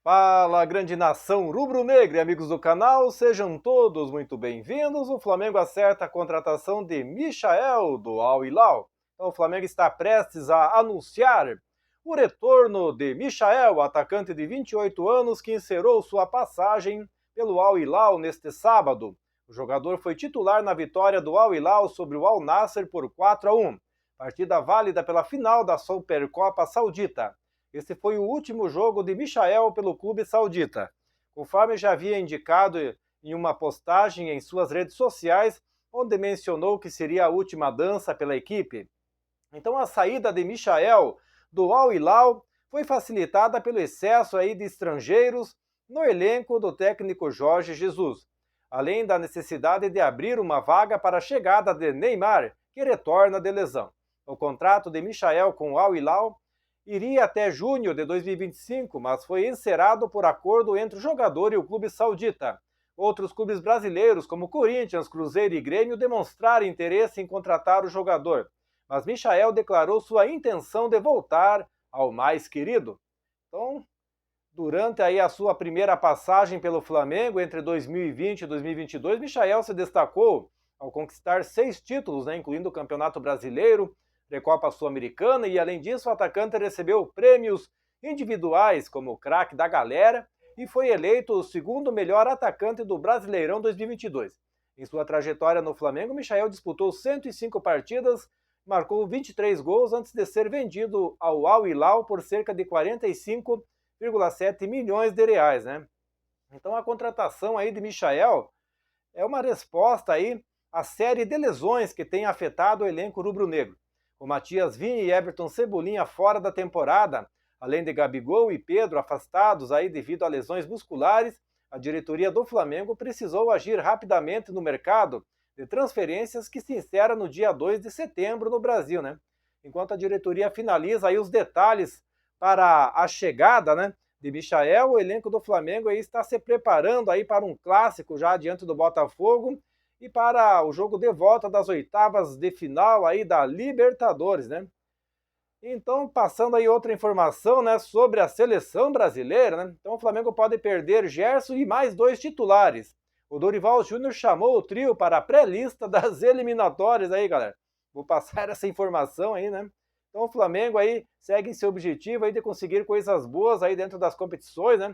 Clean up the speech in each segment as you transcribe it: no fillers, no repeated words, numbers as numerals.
Fala, grande nação rubro-negra e amigos do canal, sejam todos muito bem-vindos. O Flamengo acerta a contratação de Michael do Al Hilal. Então, o Flamengo está prestes a anunciar o retorno de Michael, atacante de 28 anos que encerrou sua passagem pelo Al Hilal neste sábado. O jogador foi titular na vitória do Al Hilal sobre o Al Nassr por 4-1, partida válida pela final da Supercopa Saudita. Esse foi o último jogo de Michael pelo clube saudita. Conforme já havia indicado em uma postagem em suas redes sociais, onde mencionou que seria a última dança pela equipe. Então a saída de Michael do Al Hilal foi facilitada pelo excesso aí de estrangeiros no elenco do técnico Jorge Jesus, além da necessidade de abrir uma vaga para a chegada de Neymar, que retorna de lesão. O contrato de Michael com o Al Hilal iria até junho de 2025, mas foi encerrado por acordo entre o jogador e o clube saudita. Outros clubes brasileiros, como Corinthians, Cruzeiro e Grêmio, demonstraram interesse em contratar o jogador, mas Michael declarou sua intenção de voltar ao mais querido. Então, durante aí a sua primeira passagem pelo Flamengo entre 2020 e 2022, Michael se destacou ao conquistar 6 títulos, incluindo o Campeonato Brasileiro, Recopa Sul-Americana, e além disso o atacante recebeu prêmios individuais como o craque da galera e foi eleito o segundo melhor atacante do Brasileirão 2022. Em sua trajetória no Flamengo, Michael disputou 105 partidas, marcou 23 gols antes de ser vendido ao Al Hilal por cerca de 45,7 milhões de reais, Então a contratação aí de Michael é uma resposta aí à série de lesões que tem afetado o elenco rubro-negro. O Matias Vinha e Everton Cebolinha fora da temporada, além de Gabigol e Pedro afastados aí devido a lesões musculares, a diretoria do Flamengo precisou agir rapidamente no mercado de transferências que se encerra no dia 2 de setembro no Brasil, Enquanto a diretoria finaliza aí os detalhes para a chegada, de Michael, o elenco do Flamengo aí está se preparando aí para um clássico já diante do Botafogo e para o jogo de volta das oitavas de final aí da Libertadores, Então, passando aí outra informação, sobre a seleção brasileira, Então o Flamengo pode perder Gerson e mais 2 titulares. O Dorival Júnior chamou o trio para a pré-lista das eliminatórias aí, galera. Vou passar essa informação aí, Então o Flamengo aí segue em seu objetivo aí de conseguir coisas boas aí dentro das competições, É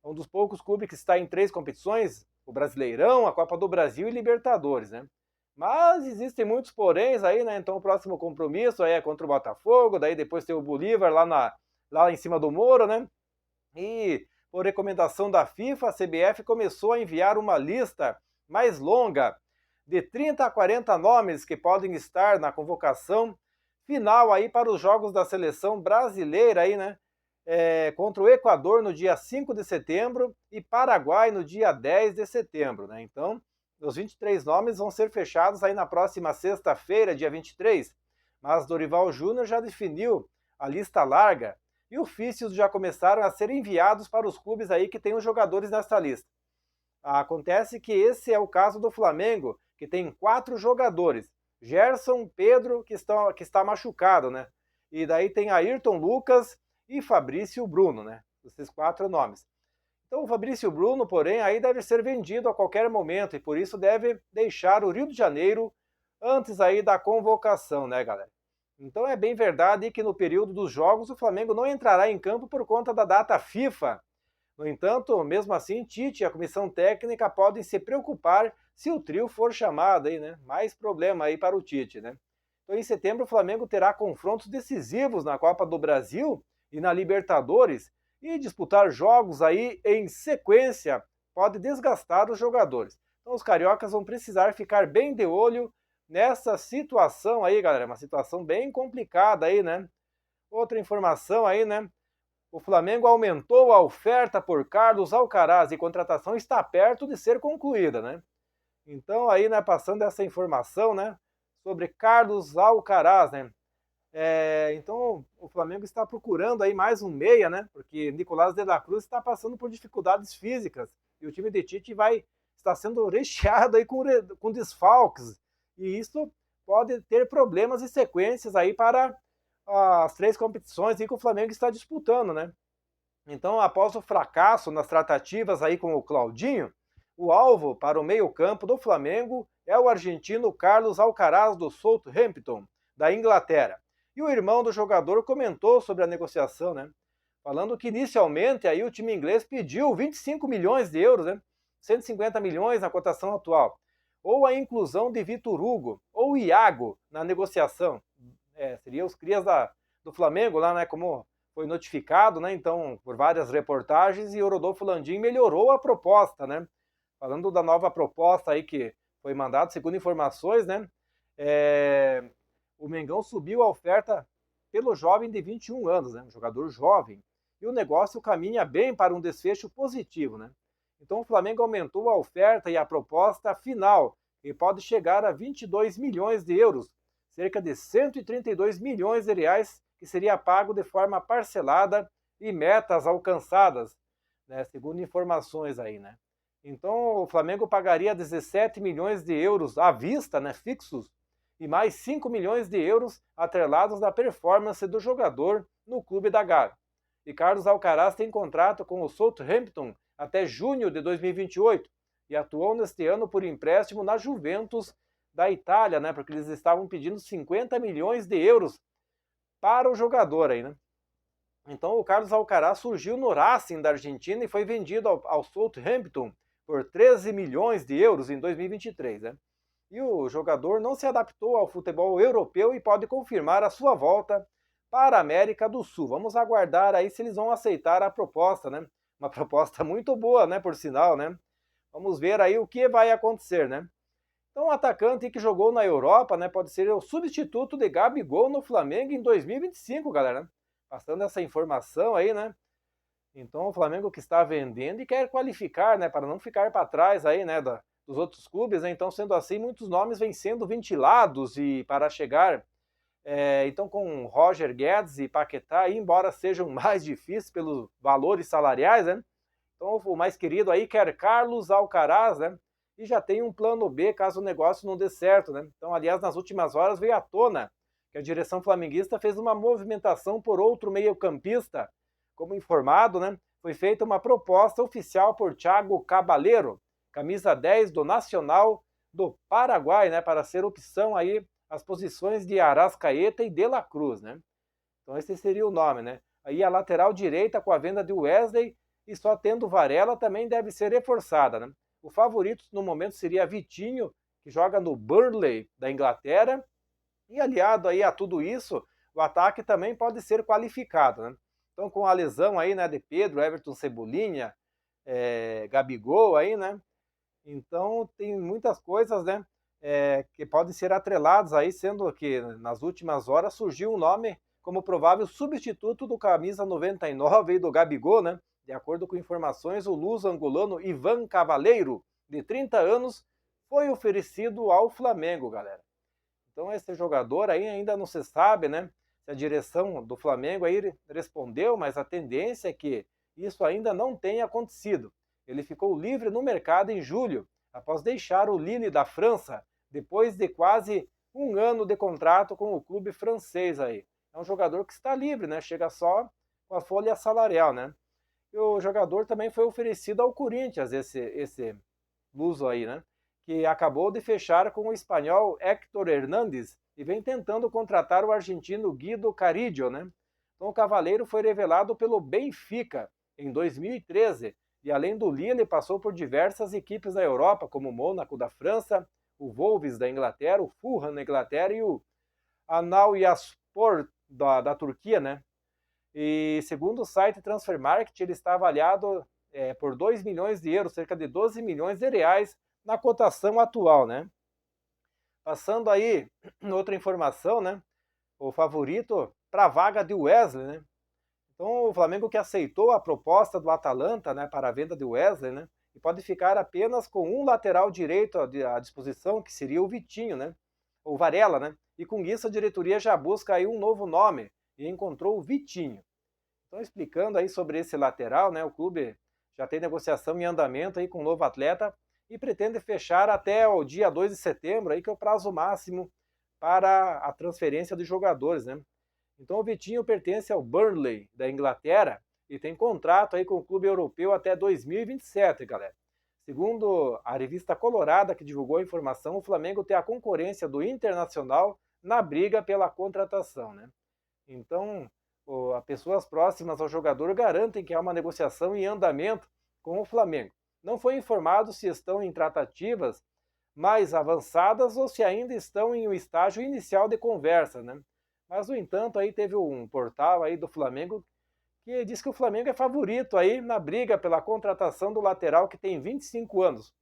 um dos poucos clubes que está em 3 competições, o Brasileirão, a Copa do Brasil e Libertadores, Mas existem muitos poréns aí, Então o próximo compromisso aí é contra o Botafogo, daí depois tem o Bolívar lá em cima do Moro, E por recomendação da FIFA, a CBF começou a enviar uma lista mais longa de 30 a 40 nomes que podem estar na convocação final aí para os jogos da seleção brasileira aí, contra o Equador no dia 5 de setembro e Paraguai no dia 10 de setembro, Então, os 23 nomes vão ser fechados aí na próxima sexta-feira, dia 23, mas Dorival Júnior já definiu a lista larga e ofícios já começaram a ser enviados para os clubes aí que têm os jogadores nessa lista. Acontece que esse é o caso do Flamengo, que tem 4 jogadores. Gerson, Pedro, que está machucado, E daí tem Ayrton Lucas e Fabrício Bruno, Esses 4 nomes. Então o Fabrício Bruno, porém, aí deve ser vendido a qualquer momento e por isso deve deixar o Rio de Janeiro antes aí da convocação, galera? Então é bem verdade que no período dos jogos o Flamengo não entrará em campo por conta da data FIFA. No entanto, mesmo assim, Tite e a comissão técnica podem se preocupar se o trio for chamado aí, Mais problema aí para o Tite, Então em setembro o Flamengo terá confrontos decisivos na Copa do Brasil e na Libertadores e disputar jogos aí em sequência pode desgastar os jogadores. Então os cariocas vão precisar ficar bem de olho nessa situação aí, galera, uma situação bem complicada aí, Outra informação aí, O Flamengo aumentou a oferta por Carlos Alcaraz e a contratação está perto de ser concluída, Então aí, passando essa informação, sobre Carlos Alcaraz, Então o Flamengo está procurando aí mais um meia, Porque Nicolás de la Cruz está passando por dificuldades físicas e o time de Tite está sendo recheado aí com desfalques e isso pode ter problemas e sequências aí para as 3 competições aí que o Flamengo está disputando, Então, após o fracasso nas tratativas aí com o Claudinho, o alvo para o meio-campo do Flamengo é o argentino Carlos Alcaraz do Southampton, da Inglaterra. E o irmão do jogador comentou sobre a negociação, né? Falando que inicialmente aí o time inglês pediu 25 milhões de euros, né? 150 milhões na cotação atual. Ou a inclusão de Vitor Hugo ou Iago na negociação. Seria os crias do Flamengo lá, né? Como foi notificado, né? Então, por várias reportagens, e o Rodolfo Landim melhorou a proposta, né? Falando da nova proposta aí que foi mandada, segundo informações, né? O Mengão subiu a oferta pelo jovem de 21 anos, né? Um jogador jovem. E o negócio caminha bem para um desfecho positivo, né? Então o Flamengo aumentou a oferta e a proposta final, e pode chegar a 22 milhões de euros, cerca de 132 milhões de reais, que seria pago de forma parcelada e metas alcançadas, né? Segundo informações aí, né? Então o Flamengo pagaria 17 milhões de euros à vista, né, fixos, e mais 5 milhões de euros atrelados da performance do jogador no clube da Gávea. E Carlos Alcaraz tem contrato com o Southampton até junho de 2028 e atuou neste ano por empréstimo na Juventus da Itália, né, porque eles estavam pedindo 50 milhões de euros para o jogador aí, né? Então o Carlos Alcaraz surgiu no Racing da Argentina e foi vendido ao Southampton por 13 milhões de euros em 2023, né? E o jogador não se adaptou ao futebol europeu e pode confirmar a sua volta para a América do Sul. Vamos aguardar aí se eles vão aceitar a proposta, né? Uma proposta muito boa, né, por sinal, né? Vamos ver aí o que vai acontecer, né? Então, o atacante que jogou na Europa, né, pode ser o substituto de Gabigol no Flamengo em 2025, galera. Passando essa informação aí, né? Então, o Flamengo que está vendendo e quer qualificar, né, para não ficar para trás aí, né, dos outros clubes, né? Então, sendo assim, muitos nomes vêm sendo ventilados e para chegar, então com Roger Guedes e Paquetá, embora sejam mais difíceis pelos valores salariais, né? Então, o mais querido aí quer Carlos Alcaraz, né? E já tem um plano B caso o negócio não dê certo, né? Então, aliás, nas últimas horas veio à tona que a direção flamenguista fez uma movimentação por outro meio-campista. Como informado, né? Foi feita uma proposta oficial por Thiago Cabaleiro, camisa 10 do Nacional do Paraguai, né? Para ser opção aí as posições de Arrascaeta e De La Cruz, né? Então esse seria o nome, né? Aí a lateral direita com a venda de Wesley e só tendo Varela também deve ser reforçada, né? O favorito no momento seria Vitinho, que joga no Burnley da Inglaterra, e aliado aí a tudo isso, o ataque também pode ser qualificado, né? Então com a lesão aí, né, de Pedro, Everton Cebolinha, Gabigol aí, né? Então tem muitas coisas, né, que podem ser atreladas aí, sendo que nas últimas horas surgiu um nome como provável substituto do camisa 99 aí do Gabigol, né? De acordo com informações, o luso-angolano Ivan Cavaleiro, de 30 anos, foi oferecido ao Flamengo, galera. Então esse jogador aí ainda não se sabe, né, se a direção do Flamengo aí respondeu, mas a tendência é que isso ainda não tenha acontecido. Ele ficou livre no mercado em julho, após deixar o Lille da França, depois de quase um ano de contrato com o clube francês aí. É um jogador que está livre, né? Chega só com a folha salarial, né? E o jogador também foi oferecido ao Corinthians, esse luso aí, né? Que acabou de fechar com o espanhol Héctor Hernández e vem tentando contratar o argentino Guido Carillo, né? Então o Cavaleiro foi revelado pelo Benfica em 2013 e além do Lille passou por diversas equipes da Europa, como o Mônaco da França, o Wolves da Inglaterra, o Fulham da Inglaterra e o Antalyaspor da Turquia, né? E segundo o site Transfermarkt, ele está avaliado por 2 milhões de euros, cerca de 12 milhões de reais na cotação atual, né? Passando aí outra informação, né? O favorito para a vaga de Wesley, né? Então o Flamengo que aceitou a proposta do Atalanta, né, para a venda de Wesley, né? E pode ficar apenas com um lateral direito à disposição, que seria o Vitinho, né? Ou Varela, né? E com isso a diretoria já busca aí um novo nome e encontrou o Vitinho. Então explicando aí sobre esse lateral, né? O clube já tem negociação em andamento aí com um novo atleta e pretende fechar até o dia 2 de setembro, aí, que é o prazo máximo para a transferência de jogadores, né? Então o Vitinho pertence ao Burnley da Inglaterra e tem contrato aí com o clube europeu até 2027, galera. Segundo a revista Colorada, que divulgou a informação, o Flamengo tem a concorrência do Internacional na briga pela contratação, né? Então, as pessoas próximas ao jogador garantem que há uma negociação em andamento com o Flamengo. Não foi informado se estão em tratativas mais avançadas ou se ainda estão em um estágio inicial de conversa, né? Mas, no entanto, aí teve um portal aí do Flamengo que diz que o Flamengo é favorito aí na briga pela contratação do lateral que tem 25 anos.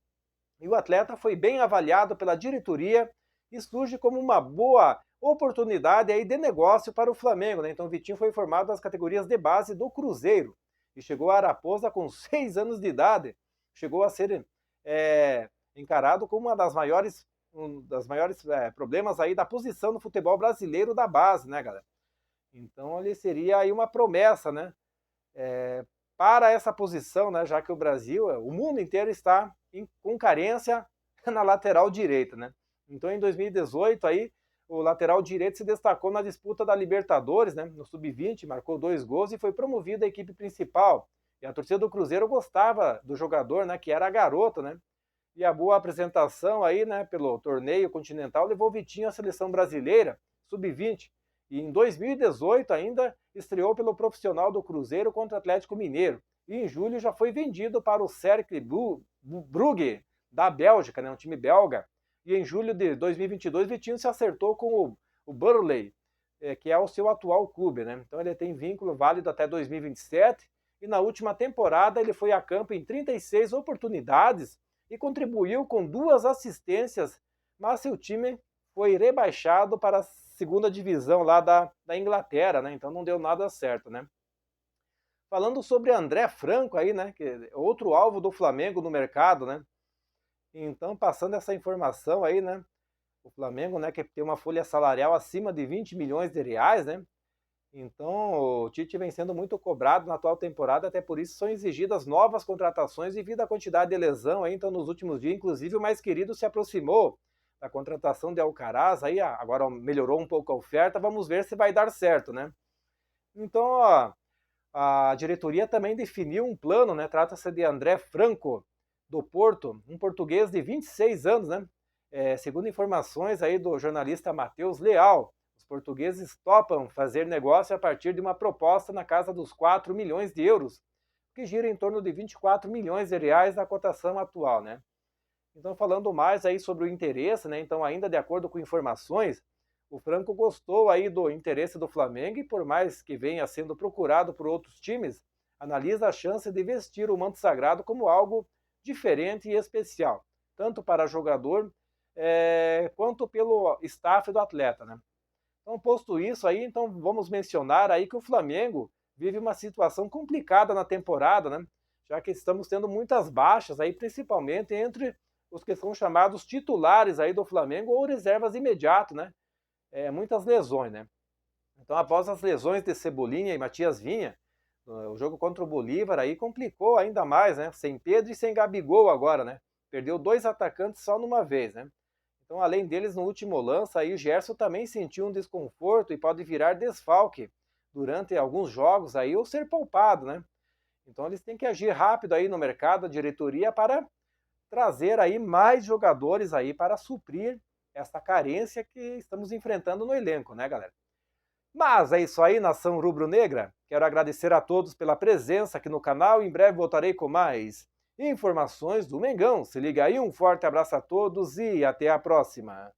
E o atleta foi bem avaliado pela diretoria e surge como uma boa oportunidade aí de negócio para o Flamengo, né? Então o Vitinho foi formado nas categorias de base do Cruzeiro e chegou a Araposa com 6 anos de idade. Chegou a ser encarado como um das maiores problemas aí da posição no futebol brasileiro da base, né, galera? Então ele seria aí uma promessa, né? Para essa posição, né? Já que o Brasil, o mundo inteiro está com carência na lateral direita, né? Então em 2018 aí o lateral direito se destacou na disputa da Libertadores, né? No sub-20, marcou 2 gols e foi promovido à equipe principal. E a torcida do Cruzeiro gostava do jogador, né? Que era garoto, né? E a boa apresentação aí, né? Pelo torneio continental levou o Vitinho à seleção brasileira sub-20. E em 2018 ainda estreou pelo profissional do Cruzeiro contra o Atlético Mineiro. E em julho já foi vendido para o Cercle Brugge, da Bélgica, né, um time belga. E em julho de 2022, Vitinho se acertou com o Burnley, que é o seu atual clube, né? Então ele tem vínculo válido até 2027. E na última temporada ele foi a campo em 36 oportunidades e contribuiu com 2 assistências, mas seu time foi rebaixado para a segunda divisão lá da Inglaterra, né? Então não deu nada certo, né? Falando sobre André Franco aí, né? Que é outro alvo do Flamengo no mercado, né? Então, passando essa informação aí, né? O Flamengo, né, que tem uma folha salarial acima de 20 milhões de reais, né? Então, o Tite vem sendo muito cobrado na atual temporada, até por isso são exigidas novas contratações devido à quantidade de lesão aí. Então, nos últimos dias, inclusive, o mais querido se aproximou da contratação de Alcaraz, aí agora melhorou um pouco a oferta, vamos ver se vai dar certo, né? Então, ó, a diretoria também definiu um plano, né? Trata-se de André Franco, do Porto, um português de 26 anos, né? Segundo informações aí do jornalista Matheus Leal, os portugueses topam fazer negócio a partir de uma proposta na casa dos 4 milhões de euros, que gira em torno de 24 milhões de reais na cotação atual, né? Então, falando mais aí sobre o interesse, né? Então, ainda de acordo com informações, o Franco gostou aí do interesse do Flamengo e, por mais que venha sendo procurado por outros times, analisa a chance de vestir o manto sagrado como algo diferente e especial, tanto para jogador quanto pelo staff do atleta, né? Então, posto isso aí, então vamos mencionar aí que o Flamengo vive uma situação complicada na temporada, né? Já que estamos tendo muitas baixas aí, principalmente entre os que são chamados titulares aí do Flamengo ou reservas imediato, né? Muitas lesões, né? Então, após as lesões de Cebolinha e Matias Vinha, o jogo contra o Bolívar aí complicou ainda mais, né? Sem Pedro e sem Gabigol agora, né? Perdeu 2 atacantes só numa vez, né? Então, além deles, no último lance, aí o Gerson também sentiu um desconforto e pode virar desfalque durante alguns jogos aí ou ser poupado, né? Então, eles têm que agir rápido aí no mercado, a diretoria, para trazer aí mais jogadores aí para suprir essa carência que estamos enfrentando no elenco, né, galera? Mas é isso aí, nação rubro-negra. Quero agradecer a todos pela presença aqui no canal. Em breve voltarei com mais informações do Mengão. Se liga aí, um forte abraço a todos e até a próxima.